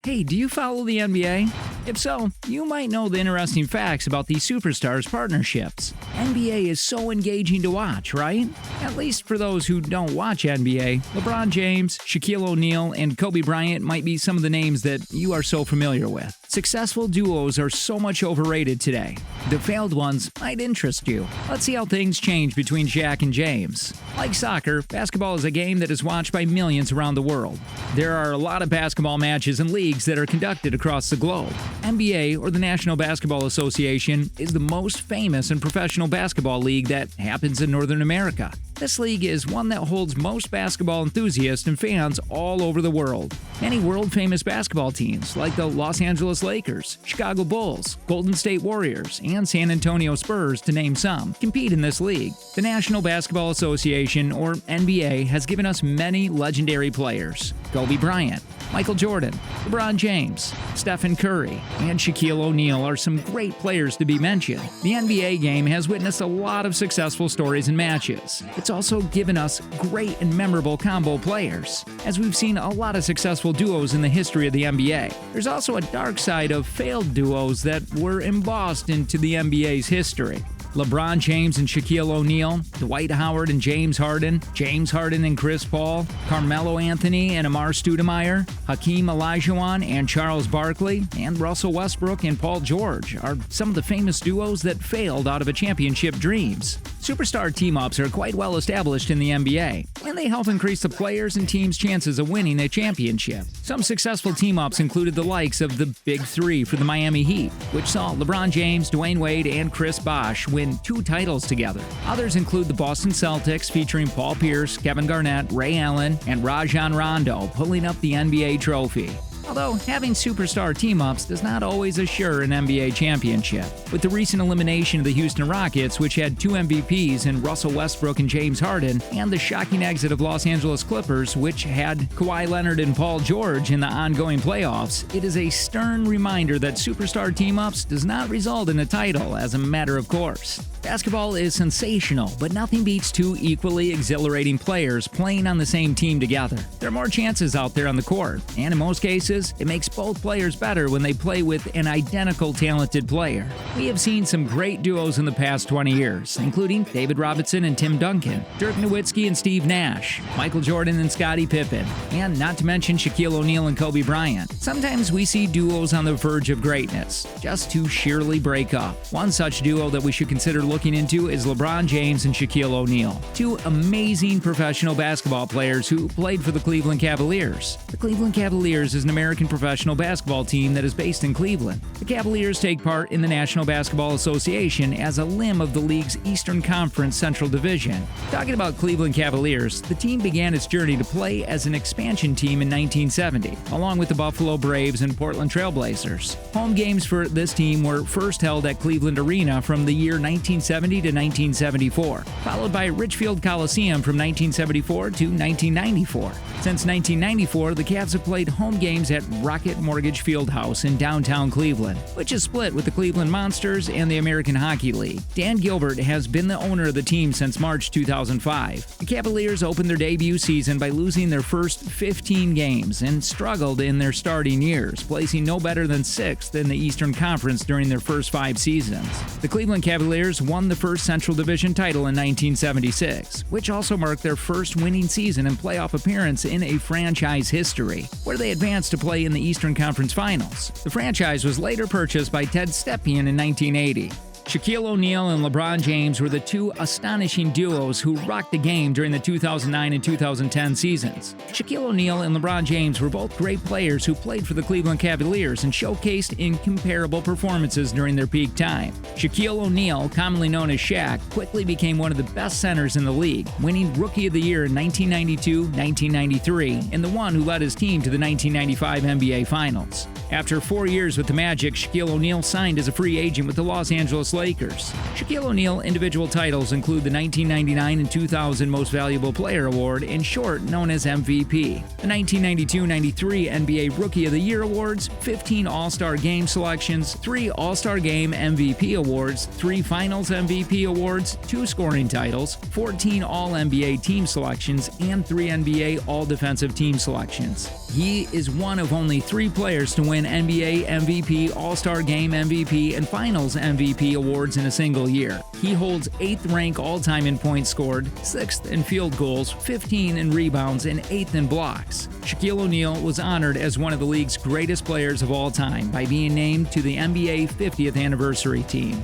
Hey, do you follow the NBA? If so, you might know the interesting facts about these superstars' partnerships. NBA is so engaging to watch, right? At least for those who don't watch NBA, LeBron James, Shaquille O'Neal, and Kobe Bryant might be some of the names that you are so familiar with. Successful duos are so much overrated today. The failed ones might interest you. Let's see how things change between Shaq and James. Like soccer, basketball is a game that is watched by millions around the world. There are a lot of basketball matches and leagues that are conducted across the globe. NBA, or the National Basketball Association, is the most famous and professional basketball league that happens in Northern America. This league is one that holds most basketball enthusiasts and fans all over the world. Many world-famous basketball teams, like the Los Angeles Lakers, Chicago Bulls, Golden State Warriors, and San Antonio Spurs, to name some, compete in this league. The National Basketball Association, or NBA, has given us many legendary players. Kobe Bryant, Michael Jordan, LeBron James, Stephen Curry, and Shaquille O'Neal are some great players to be mentioned. The NBA game has witnessed a lot of successful stories and matches. It's also given us great and memorable combo players, as we've seen a lot of successful duos in the history of the NBA. There's also a dark side of failed duos that were embossed into the NBA's history. LeBron James and Shaquille O'Neal, Dwight Howard and James Harden and Chris Paul, Carmelo Anthony and Amar Stoudemire, Hakeem Olajuwon and Charles Barkley, and Russell Westbrook and Paul George are some of the famous duos that failed out of a championship dreams. Superstar team-ups are quite well established in the NBA, and they help increase the players' and teams' chances of winning a championship. Some successful team-ups included the likes of the Big Three for the Miami Heat, which saw LeBron James, Dwayne Wade, and Chris Bosh win 2 titles together. Others include the Boston Celtics, featuring Paul Pierce, Kevin Garnett, Ray Allen, and Rajon Rondo, pulling up the NBA trophy. Although having superstar team-ups does not always assure an NBA championship. With the recent elimination of the Houston Rockets, which had 2 MVPs in Russell Westbrook and James Harden, and the shocking exit of Los Angeles Clippers, which had Kawhi Leonard and Paul George in the ongoing playoffs, it is a stern reminder that superstar team-ups does not result in a title as a matter of course. Basketball is sensational, but nothing beats 2 equally exhilarating players playing on the same team together. There are more chances out there on the court, and in most cases, it makes both players better when they play with an identical talented player. We have seen some great duos in the past 20 years, including David Robinson and Tim Duncan, Dirk Nowitzki and Steve Nash, Michael Jordan and Scottie Pippen, and not to mention Shaquille O'Neal and Kobe Bryant. Sometimes we see duos on the verge of greatness, just to sheerly break up. One such duo that we should consider looking into is LeBron James and Shaquille O'Neal, 2 amazing professional basketball players who played for the Cleveland Cavaliers. The Cleveland Cavaliers is an American professional basketball team that is based in Cleveland. The Cavaliers take part in the National Basketball Association as a limb of the league's Eastern Conference Central Division. Talking about Cleveland Cavaliers, the team began its journey to play as an expansion team in 1970, along with the Buffalo Braves and Portland Trail Blazers. Home games for this team were first held at Cleveland Arena from the year 1970 to 1974, followed by Richfield Coliseum from 1974 to 1994. Since 1994, the Cavs have played home games at Rocket Mortgage Fieldhouse in downtown Cleveland, which is split with the Cleveland Monsters and the American Hockey League. Dan Gilbert has been the owner of the team since March 2005. The Cavaliers opened their debut season by losing their first 15 games and struggled in their starting years, placing no better than 6th in the Eastern Conference during their first 5 seasons. The Cleveland Cavaliers won the first Central Division title in 1976, which also marked their first winning season and playoff appearance in a franchise history, where they advanced to play in the Eastern Conference Finals. The franchise was later purchased by Ted Stepien in 1980. Shaquille O'Neal and LeBron James were the 2 astonishing duos who rocked the game during the 2009 and 2010 seasons. Shaquille O'Neal and LeBron James were both great players who played for the Cleveland Cavaliers and showcased incomparable performances during their peak time. Shaquille O'Neal, commonly known as Shaq, quickly became one of the best centers in the league, winning Rookie of the Year in 1992, 1993, and the one who led his team to the 1995 NBA Finals. After 4 years with the Magic, Shaquille O'Neal signed as a free agent with the Los Angeles Lakers. Shaquille O'Neal individual titles include the 1999 and 2000 Most Valuable Player Award, in short known as MVP, the 1992-93 NBA Rookie of the Year Awards, 15 All-Star Game selections, 3 All-Star Game MVP awards, 3 Finals MVP awards, 2 scoring titles, 14 All-NBA team selections, and 3 NBA All-Defensive Team selections. He is one of only 3 players to win NBA MVP, All-Star Game MVP, and Finals MVP awards in a single year. He holds 8th rank all-time in points scored, 6th in field goals, 15 in rebounds, and 8th in blocks. Shaquille O'Neal was honored as one of the league's greatest players of all time by being named to the NBA 50th anniversary team.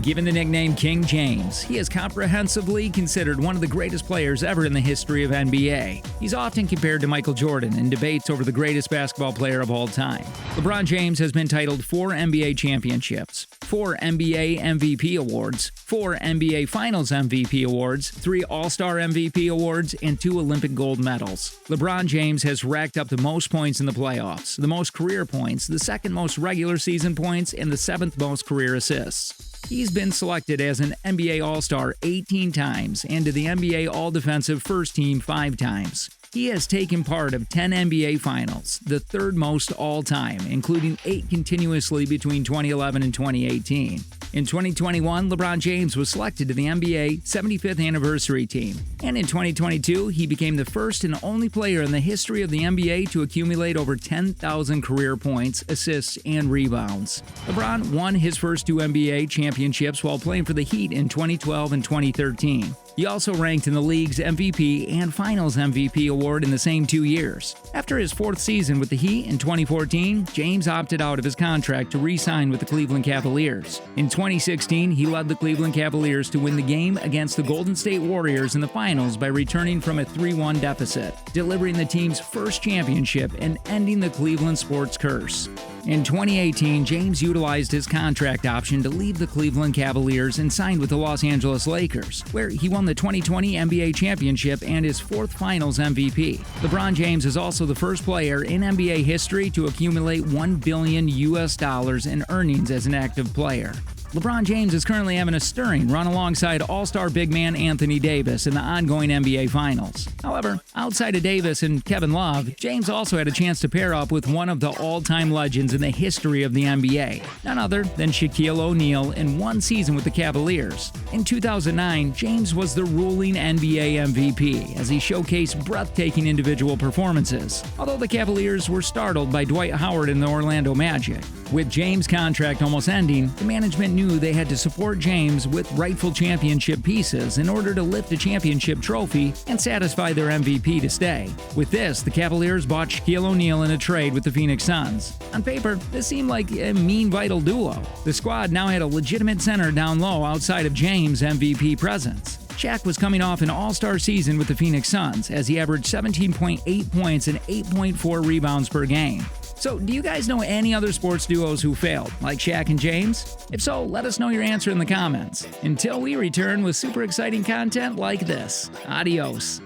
Given the nickname King James, he is comprehensively considered one of the greatest players ever in the history of NBA. He's often compared to Michael Jordan in debates over the greatest basketball player of all time. LeBron James has been titled 4 NBA championships, 4 NBA MVP awards, 4 NBA Finals MVP awards, 3 All-Star MVP awards, and 2 Olympic gold medals. LeBron James has racked up the most points in the playoffs, the most career points, the 2nd most regular season points, and the 7th most career assists. He's been selected as an NBA All-Star 18 times and to the NBA All-Defensive First Team 5 times. He has taken part of 10 NBA Finals, the 3rd most all-time, including 8 continuously between 2011 and 2018. In 2021, LeBron James was selected to the NBA 75th anniversary team, and in 2022, he became the first and only player in the history of the NBA to accumulate over 10,000 career points, assists, and rebounds. LeBron won his first 2 NBA championships while playing for the Heat in 2012 and 2013. He also ranked in the league's MVP and Finals MVP award in the same 2 years. After his 4th season with the Heat in 2014, James opted out of his contract to re-sign with the Cleveland Cavaliers. In 2016, he led the Cleveland Cavaliers to win the game against the Golden State Warriors in the finals by returning from a 3-1 deficit, delivering the team's first championship and ending the Cleveland sports curse. In 2018, James utilized his contract option to leave the Cleveland Cavaliers and signed with the Los Angeles Lakers, where he won the 2020 NBA championship and his 4th Finals MVP. LeBron James is also the first player in NBA history to accumulate $1 billion in earnings as an active player. LeBron James is currently having a stirring run alongside All-Star big man Anthony Davis in the ongoing NBA Finals. However, outside of Davis and Kevin Love, James also had a chance to pair up with one of the all-time legends in the history of the NBA, none other than Shaquille O'Neal in 1 season with the Cavaliers. In 2009, James was the ruling NBA MVP as he showcased breathtaking individual performances, although the Cavaliers were startled by Dwight Howard and the Orlando Magic. With James' contract almost ending, the management knew they had to support James with rightful championship pieces in order to lift a championship trophy and satisfy their MVP to stay. With this, the Cavaliers bought Shaquille O'Neal in a trade with the Phoenix Suns. On paper, this seemed like a mean, vital duo. The squad now had a legitimate center down low outside of James' MVP presence. Shaq was coming off an all-star season with the Phoenix Suns as he averaged 17.8 points and 8.4 rebounds per game. So, do you guys know any other sports duos who failed, like Shaq and James? If so, let us know your answer in the comments. Until we return with super exciting content like this. Adios.